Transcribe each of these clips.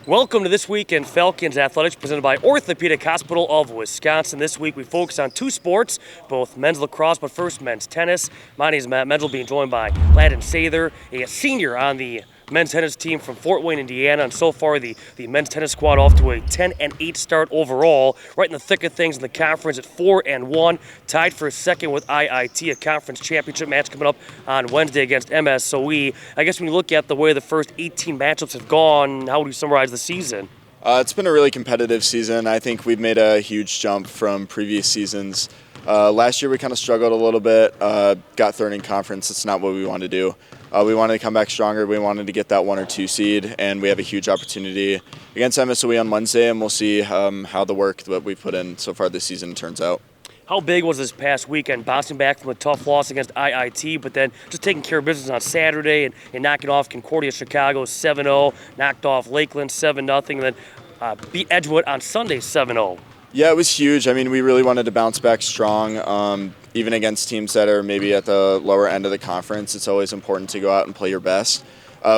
Welcome to This Week in Falcons Athletics, presented by Orthopedic Hospital of Wisconsin. This week we focus on two sports, both men's lacrosse, but first men's tennis. My name is Matt Menzel, being joined by Ladin Sather, a senior on the men's tennis team from Fort Wayne, Indiana, and so far the men's tennis squad off to a 10-8 start overall, right in the thick of things in the conference at 4-1, tied for second with IIT, a conference championship match coming up on Wednesday against MSOE. I guess when you look at the way the first 18 matchups have gone, how would you summarize the season? It's been a really competitive season. I think we've made a huge jump from previous seasons. Last year we kind of struggled a little bit, got third in conference. That's not what we wanted to do. We wanted to come back stronger. We wanted to get that 1 or 2 seed, and we have a huge opportunity against MSOE on Wednesday, and we'll see how the work that we've put in so far this season turns out. How big was this past weekend, bouncing back from a tough loss against IIT, but then just taking care of business on Saturday and knocking off Concordia Chicago 7-0, knocked off Lakeland 7-0, and then beat Edgewood on Sunday 7-0? Yeah, it was huge. I mean, we really wanted to bounce back strong, even against teams that are maybe at the lower end of the conference. It's always important to go out and play your best.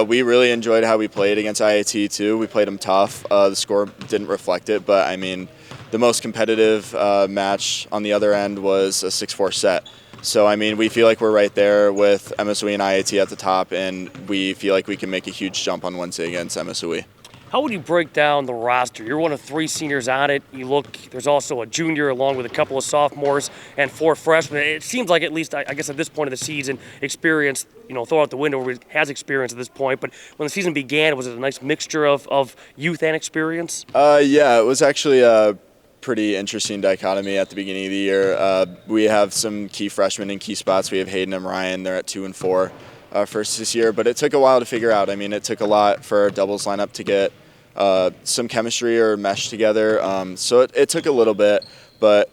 We really enjoyed how we played against IIT, too. We played them tough. The score didn't reflect it, but, I mean, the most competitive match on the other end was a 6-4 set. So, I mean, we feel like we're right there with MSOE and IIT at the top, and we feel like we can make a huge jump on Wednesday against MSOE. How would you break down the roster? You're one of 3 seniors on it. You look, there's also a junior along with a couple of sophomores and 4 freshmen. It seems like, at least, I guess at this point of the season, experience, throw out the window, has experience at this point. But when the season began, was it a nice mixture of youth and experience? Yeah, it was actually a pretty interesting dichotomy at the beginning of the year. We have some key freshmen in key spots. We have Hayden and Ryan. They're at 2 and 4 first this year. But it took a while to figure out. I mean, it took a lot for our doubles lineup to get some chemistry or mesh together. So it took a little bit, but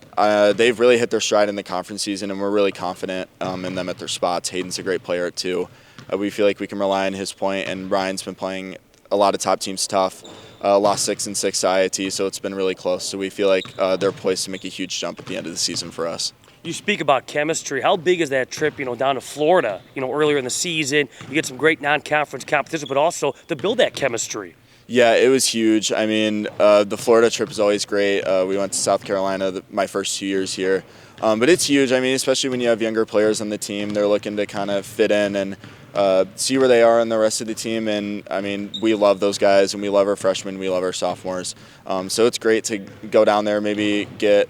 they've really hit their stride in the conference season, and we're really confident in them at their spots. Hayden's a great player, too. We feel like we can rely on his point, and Ryan's been playing a lot of top teams tough. Lost 6 and 6 to IIT, so it's been really close. So we feel like they're poised to make a huge jump at the end of the season for us. You speak about chemistry. How big is that trip, down to Florida, earlier in the season? You get some great non-conference competition, but also to build that chemistry. Yeah, it was huge. I mean, the Florida trip is always great. We went to South Carolina my first 2 years here. But it's huge. I mean, especially when you have younger players on the team, they're looking to kind of fit in and see where they are in the rest of the team. And, I mean, we love those guys, and we love our freshmen. We love our sophomores. So it's great to go down there, maybe get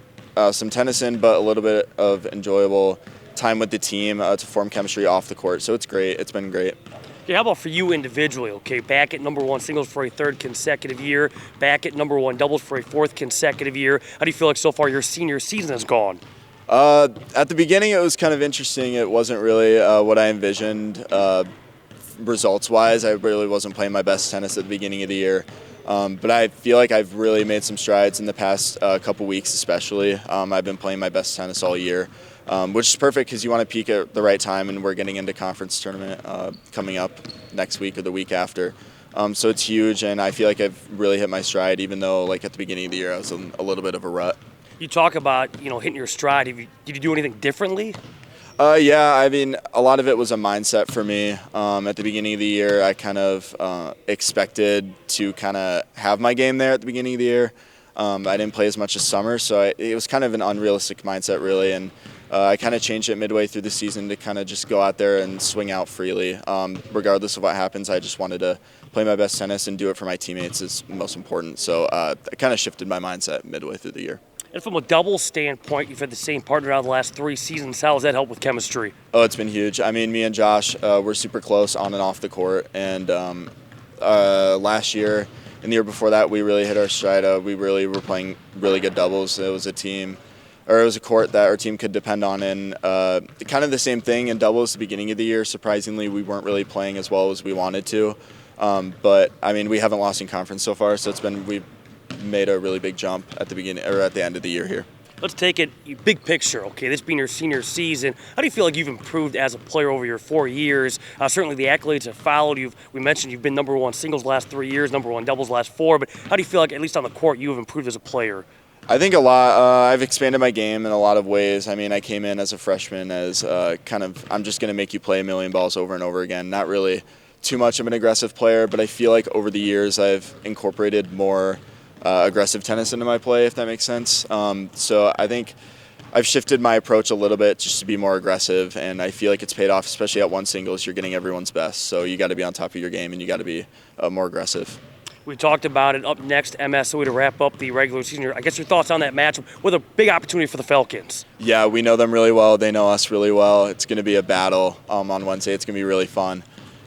some tennis in, but a little bit of enjoyable time with the team to form chemistry off the court. So it's great. It's been great. Okay, how about for you individually? Okay, back at number 1 singles for a 3rd consecutive year, back at number 1 doubles for a 4th consecutive year. How do you feel like so far your senior season has gone? At the beginning, it was kind of interesting. It wasn't really what I envisioned results-wise. I really wasn't playing my best tennis at the beginning of the year. But I feel like I've really made some strides in the past couple weeks especially. I've been playing my best tennis all year. Which is perfect because you want to peak at the right time, and we're getting into conference tournament coming up next week or the week after. So it's huge, and I feel like I've really hit my stride, even though like at the beginning of the year I was in a little bit of a rut. You talk about hitting your stride. Did you do anything differently? Yeah, I mean, a lot of it was a mindset for me. At the beginning of the year, I kind of expected to kind of have my game there at the beginning of the year. I didn't play as much as summer, so it was kind of an unrealistic mindset, really, and I kind of changed it midway through the season to kind of just go out there and swing out freely. Regardless of what happens, I just wanted to play my best tennis and do it for my teammates is most important. So I kind of shifted my mindset midway through the year. And from a double standpoint, you've had the same partner now the last 3 seasons. How has that helped with chemistry? Oh, it's been huge. I mean, me and Josh, we're super close on and off the court. And last year and the year before that, we really hit our stride. We really were playing really good doubles. It was a court that our team could depend on. And kind of the same thing in doubles at the beginning of the year. Surprisingly, we weren't really playing as well as we wanted to. But, I mean, we haven't lost in conference so far, so we've made a really big jump at the beginning or at the end of the year here. Let's take it big picture, okay? This being your senior season, how do you feel like you've improved as a player over your 4 years? Certainly the accolades have followed. We mentioned you've been number 1 singles last 3 years, number 1 doubles last 4, but how do you feel like, at least on the court, you have improved as a player? I think a lot. I've expanded my game in a lot of ways. I mean, I came in as a freshman as I'm just going to make you play a million balls over and over again, not really too much of an aggressive player, but I feel like over the years I've incorporated more aggressive tennis into my play, if that makes sense. So I think I've shifted my approach a little bit just to be more aggressive, and I feel like it's paid off, especially at one singles. You're getting everyone's best, so you got to be on top of your game and you got to be more aggressive. We talked about it. Up next, MSOE to wrap up the regular season. I guess your thoughts on that matchup with a big opportunity for the Falcons. Yeah, we know them really well. They know us really well. It's going to be a battle on Wednesday. It's going to be really fun.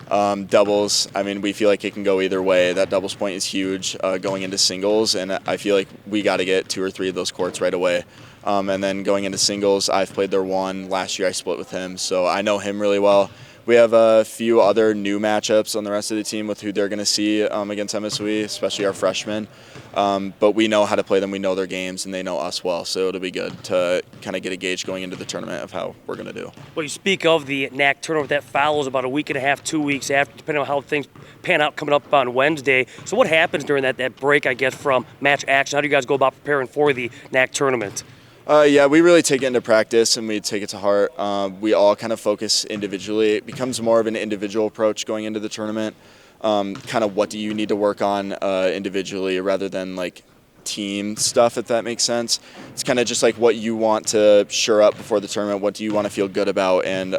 Doubles, I mean, we feel like it can go either way. That doubles point is huge going into singles, and I feel like we got to get 2 or 3 of those courts right away. And then going into singles, I've played their one. Last year I split with him, so I know him really well. We have a few other new matchups on the rest of the team with who they're going to see against MSOE, especially our freshmen. But we know how to play them. We know their games, and they know us well. So it'll be good to kind of get a gauge going into the tournament of how we're going to do. Well, you speak of the NAC tournament that follows about a week and a half, 2 weeks after, depending on how things pan out coming up on Wednesday. So what happens during that break, I guess, from match action? How do you guys go about preparing for the NAC tournament? Yeah, we really take it into practice and we take it to heart. We all kind of focus individually. It becomes more of an individual approach going into the tournament. Kind of what do you need to work on individually rather than like team stuff, if that makes sense. It's kind of just like what you want to shore up before the tournament. What do you want to feel good about? And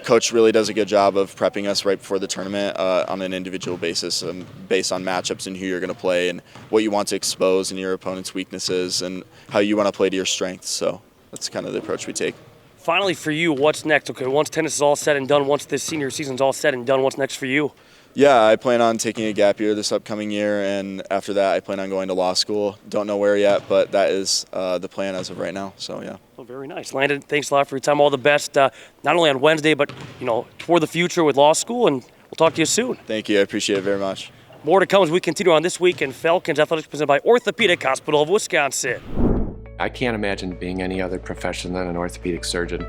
Coach really does a good job of prepping us right before the tournament on an individual basis, based on matchups and who you're going to play and what you want to expose and your opponent's weaknesses and how you want to play to your strengths. So that's kind of the approach we take. Finally, for you, what's next? Okay, once tennis is all said and done, once this senior season's all said and done, what's next for you? Yeah, I plan on taking a gap year this upcoming year, and after that I plan on going to law school. Don't know where yet, but that is the plan as of right now, so yeah. Well, very nice. Landon, thanks a lot for your time. All the best, not only on Wednesday, but for the future with law school, and we'll talk to you soon. Thank you, I appreciate it very much. More to come as we continue on This Week in Falcons Athletics, presented by Orthopedic Hospital of Wisconsin. I can't imagine being any other profession than an orthopedic surgeon.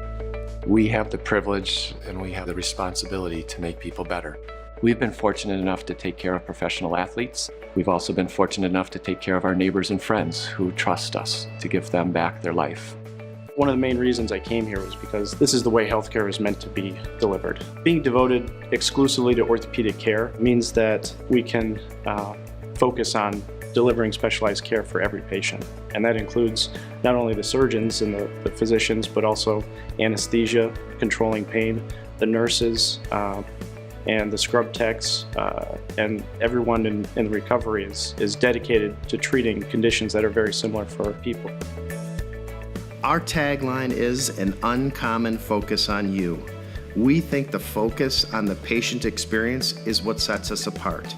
We have the privilege and we have the responsibility to make people better. We've been fortunate enough to take care of professional athletes. We've also been fortunate enough to take care of our neighbors and friends who trust us to give them back their life. One of the main reasons I came here was because this is the way healthcare is meant to be delivered. Being devoted exclusively to orthopedic care means that we can focus on delivering specialized care for every patient. And that includes not only the surgeons and the physicians, but also anesthesia, controlling pain, the nurses, and the scrub techs, and everyone in the recovery is dedicated to treating conditions that are very similar for people. Our tagline is an uncommon focus on you. We think the focus on the patient experience is what sets us apart.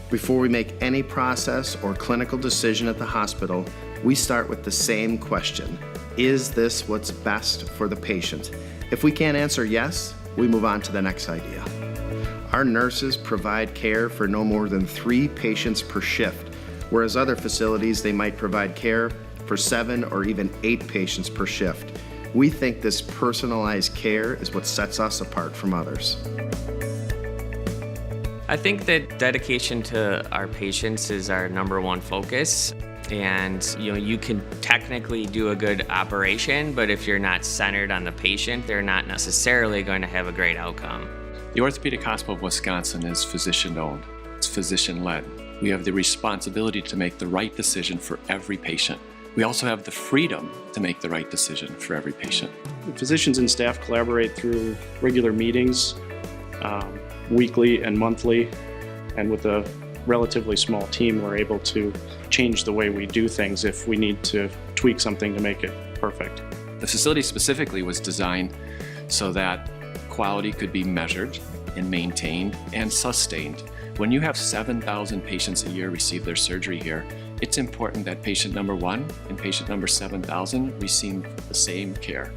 Before we make any process or clinical decision at the hospital, we start with the same question: is this what's best for the patient? If we can't answer yes, we move on to the next idea. Our nurses provide care for no more than 3 patients per shift, whereas other facilities, they might provide care for 7 or even 8 patients per shift. We think this personalized care is what sets us apart from others. I think that dedication to our patients is our #1 focus. And you can technically do a good operation, but if you're not centered on the patient, they're not necessarily going to have a great outcome. The Orthopedic Hospital of Wisconsin is physician-owned. It's physician-led. We have the responsibility to make the right decision for every patient. We also have the freedom to make the right decision for every patient. Physicians and staff collaborate through regular meetings, weekly and monthly, and with a relatively small team, we're able to change the way we do things if we need to tweak something to make it perfect. The facility specifically was designed so that quality could be measured and maintained and sustained. When you have 7,000 patients a year receive their surgery here, it's important that patient number 1 and patient number 7,000 receive the same care.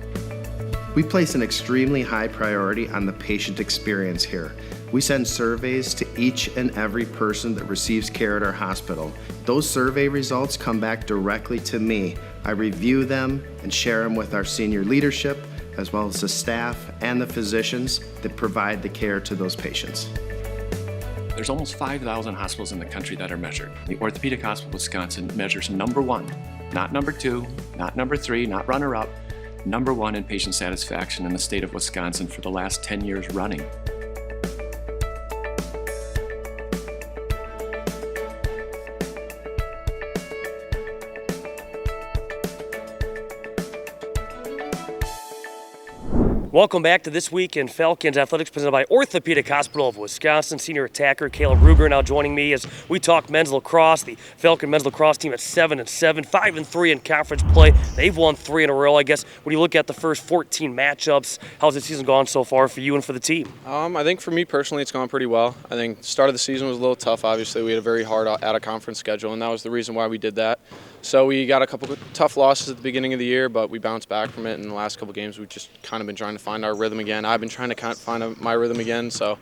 We place an extremely high priority on the patient experience here. We send surveys to each and every person that receives care at our hospital. Those survey results come back directly to me. I review them and share them with our senior leadership, as well as the staff and the physicians that provide the care to those patients. There's almost 5,000 hospitals in the country that are measured. The Orthopedic Hospital of Wisconsin measures #1, not #2, not #3, not runner-up, #1 in patient satisfaction in the state of Wisconsin for the last 10 years running. Welcome back to This Week in Falcons Athletics, presented by Orthopedic Hospital of Wisconsin. Senior attacker Caleb Ruger now joining me as we talk men's lacrosse. The Falcon men's lacrosse team at 7-7, 5-3 in conference play. They've won 3 in a row. I guess when you look at the first 14 matchups, how's the season gone so far for you and for the team? I think for me personally, it's gone pretty well. I think the start of the season was a little tough. Obviously, we had a very hard out-of-conference schedule, and that was the reason why we did that. So we got a couple of tough losses at the beginning of the year, but we bounced back from it. In the last couple of games, we've just kind of been trying to find our rhythm again. I've been trying to find my rhythm again. So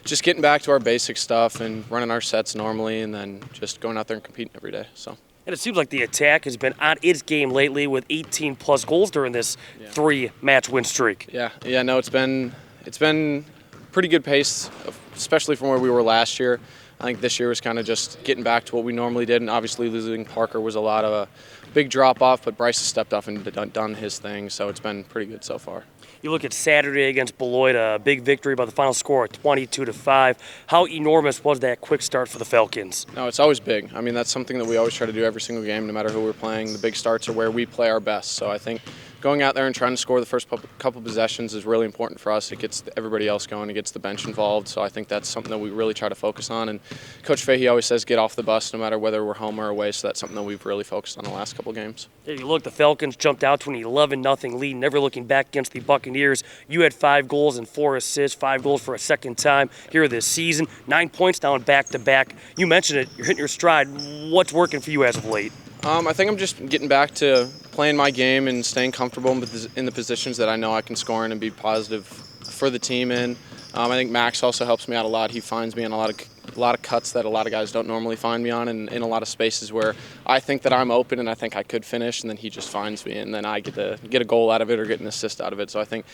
just getting back to our basic stuff and running our sets normally, and then just going out there and competing every day. So. And it seems like the attack has been on its game lately with 18-plus goals during this 3-match win streak. Yeah. No, it's been pretty good pace, especially from where we were last year. I think this year was kind of just getting back to what we normally did, and obviously losing Parker was a lot of a big drop-off, but Bryce has stepped up and done his thing, so it's been pretty good so far. You look at Saturday against Beloit, a big victory by the final score of 22-5. How enormous was that quick start for the Falcons? No, it's always big. I mean, that's something that we always try to do every single game, no matter who we're playing. The big starts are where we play our best, so I think going out there and trying to score the first couple possessions is really important for us. It gets everybody else going. It gets the bench involved. So I think that's something that we really try to focus on. And Coach Fahey always says get off the bus no matter whether we're home or away. So that's something that we've really focused on the last couple games. Yeah, you look, the Falcons jumped out to an 11-0 lead, never looking back against the Buccaneers. You had 5 goals and 4 assists, 5 goals for a second time here this season. 9 points now in back-to-back. You mentioned it. You're hitting your stride. What's working for you as of late? I think I'm just getting back to playing my game and staying comfortable in the positions that I know I can score in and be positive for the team in. I think Max also helps me out a lot. He finds me in a lot of cuts that a lot of guys don't normally find me on, and in a lot of spaces where I think that I'm open and I think I could finish, and then he just finds me, and then I get a goal out of it or get an assist out of it. So I think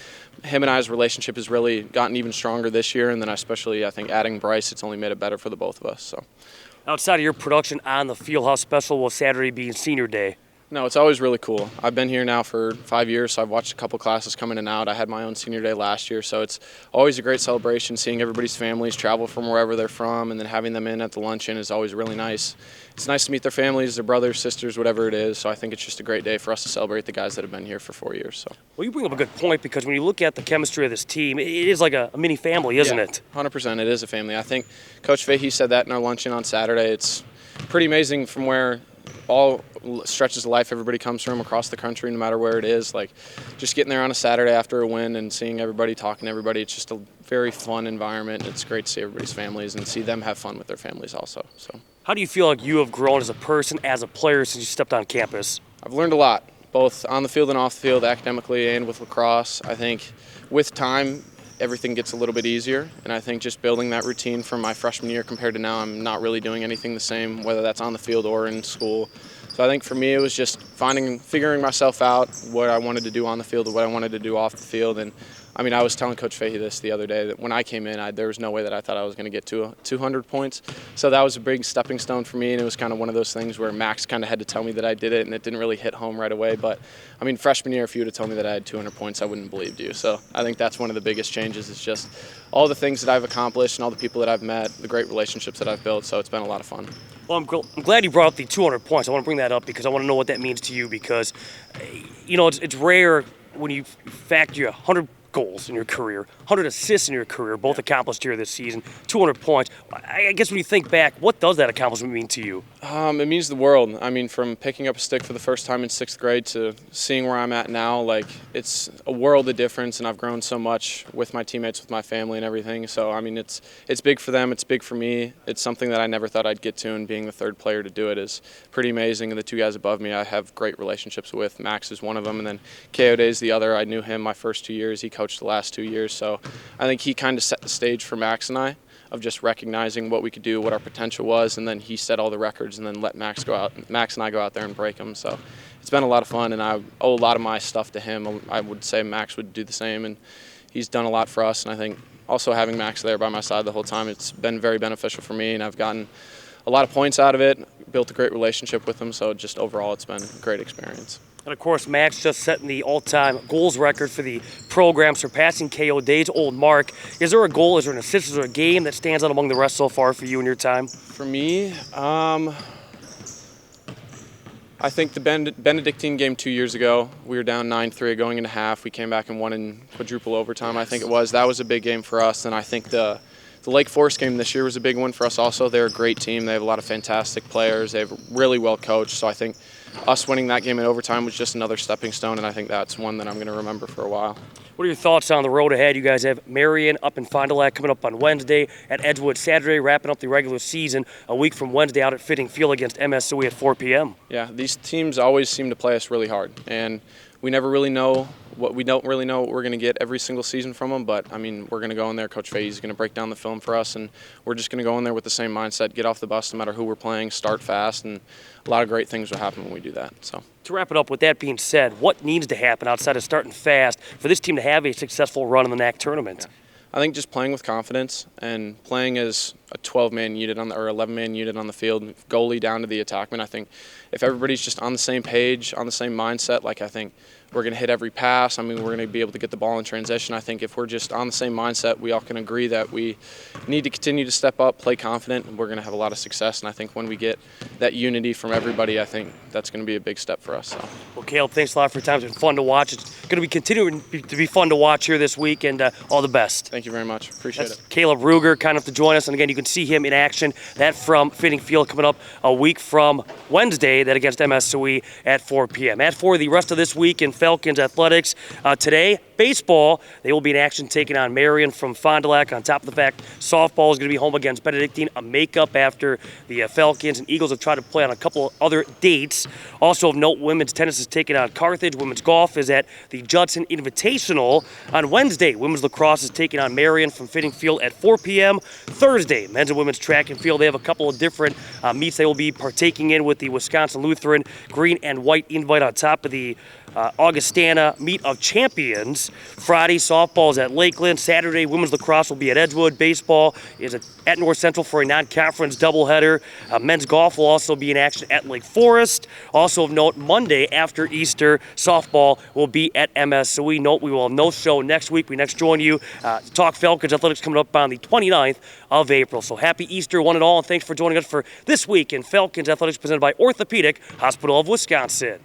him and I's relationship has really gotten even stronger this year, and then especially I think adding Bryce, it's only made it better for the both of us. So. Outside of your production on the field, how special will Saturday be in senior day? No, it's always really cool. I've been here now for 5 years, so I've watched a couple classes come in and out. I had my own senior day last year, so it's always a great celebration. Seeing everybody's families travel from wherever they're from and then having them in at the luncheon is always really nice. It's nice to meet their families, their brothers, sisters, whatever it is, so I think it's just a great day for us to celebrate the guys that have been here for 4 years. So. Well, you bring up a good point, because when you look at the chemistry of this team, it is like a mini family, isn't it? 100%, it is a family. I think Coach Fahey said that in our luncheon on Saturday. It's pretty amazing from where all stretches of life everybody comes from across the country, no matter where it is. Like, just getting there on a Saturday after a win and seeing everybody, talking to everybody, it's just a very fun environment. It's great to see everybody's families and see them have fun with their families also. So, how do you feel like you have grown as a person, as a player, since you stepped on campus? I've learned a lot, both on the field and off the field, academically and with lacrosse. I think with time, everything gets a little bit easier, and I think just building that routine from my freshman year compared to now, I'm not really doing anything the same, whether that's on the field or in school. So I think for me it was just figuring myself out, what I wanted to do on the field and what I wanted to do off the field. And I mean, I was telling Coach Fahey this the other day, that when I came in, there was no way that I thought I was going to get to 200 points. So that was a big stepping stone for me, and it was kind of one of those things where Max kind of had to tell me that I did it, and it didn't really hit home right away. But I mean, freshman year, if you would have told me that I had 200 points, I wouldn't have believed you. So I think that's one of the biggest changes, is just all the things that I've accomplished and all the people that I've met, the great relationships that I've built. So it's been a lot of fun. Well, I'm glad you brought up the 200 points. I want to bring that up because I want to know what that means to you, because, you know, it's rare when you factor 100 goals in your career, 100 assists in your career, both accomplished here this season, 200 points. I guess when you think back, what does that accomplishment mean to you? It means the world. I mean, from picking up a stick for the first time in 6th grade to seeing where I'm at now, like, it's a world of difference, and I've grown so much with my teammates, with my family and everything. So, I mean, it's big for them, it's big for me. It's something that I never thought I'd get to, and being the 3rd player to do it is pretty amazing. And the 2 guys above me I have great relationships with. Max is one of them, and then K.O. Day's the other. I knew him my first 2 years. He coached the last 2 years. So I think he kind of set the stage for Max and I, of just recognizing what we could do, what our potential was, and then he set all the records and then let Max and I go out there and break them. So it's been a lot of fun, and I owe a lot of my stuff to him. I would say Max would do the same, and he's done a lot for us. And I think also having Max there by my side the whole time, it's been very beneficial for me, and I've gotten a lot of points out of it, built a great relationship with him. So just overall, it's been a great experience. And, of course, Max just setting the all-time goals record for the program, surpassing K.O. Day's old mark. Is there a goal, is there an assist, is there a game that stands out among the rest so far for you in your time? For me, I think the Benedictine game 2 years ago, we were down 9-3 going into half. We came back and won in quadruple overtime, I think it was. That was a big game for us. And I think the Lake Forest game this year was a big one for us also. They're a great team. They have a lot of fantastic players. They're really well coached. So I think us winning that game in overtime was just another stepping stone, and I think that's one that I'm going to remember for a while. What are your thoughts on the road ahead? You guys have Marion up in Fond du Lac coming up on Wednesday, at Edgewood Saturday, wrapping up the regular season a week from Wednesday out at Fitting Field against MSOE at 4 p.m. Yeah, these teams always seem to play us really hard, and we never really know what we don't really know what we're going to get every single season from them. But I mean, we're going to go in there. Coach Fahey's going to break down the film for us, and we're just going to go in there with the same mindset: get off the bus, no matter who we're playing, start fast, and a lot of great things will happen when we do that. So. To wrap it up, with that being said, what needs to happen outside of starting fast for this team to have a successful run in the NAC tournament? Yeah. I think just playing with confidence and playing as a 12-man unit or 11-man unit on the field, goalie down to the attackman. I think if everybody's just on the same page, on the same mindset, like I think we're going to hit every pass. I mean, we're going to be able to get the ball in transition. I think if we're just on the same mindset, we all can agree that we need to continue to step up, play confident, and we're going to have a lot of success. And I think when we get that unity from everybody, I think that's going to be a big step for us. So. Well, Caleb, thanks a lot for your time. It's been fun to watch. It's going to be continuing to be fun to watch here this week, and all the best. Thank you very much. Appreciate That's it. Caleb Ruger kind enough to join us, and again, you can see him in action. That from Fitting Field coming up a week from Wednesday, that against MSOE at 4 p.m. At 4, the rest of this week in Falcons athletics. Today, baseball, they will be in action taking on Marion from Fond du Lac. On top of the fact, softball is going to be home against Benedictine, a makeup after the Falcons and Eagles have tried to play on a couple other dates. Also of note, women's tennis is taking on Carthage. Women's golf is at the Judson Invitational. On Wednesday, women's lacrosse is taking on Marion from Fitting Field at 4 p.m. Thursday, men's and women's track and field, they have a couple of different meets they will be partaking in with the Wisconsin Lutheran green and white invite on top of the Augustana Meet of Champions. Friday, softball is at Lakeland. Saturday, women's lacrosse will be at Edgewood. Baseball is at North Central for a non-conference doubleheader. Men's golf will also be in action at Lake Forest. Also of note, Monday after Easter, softball will be at MSOE. Note, we will have no show next week. We next join you to talk Falcons athletics coming up on the 29th of April. So happy Easter one and all, and thanks for joining us for this week in Falcons athletics presented by Orthopedic Hospital of Wisconsin.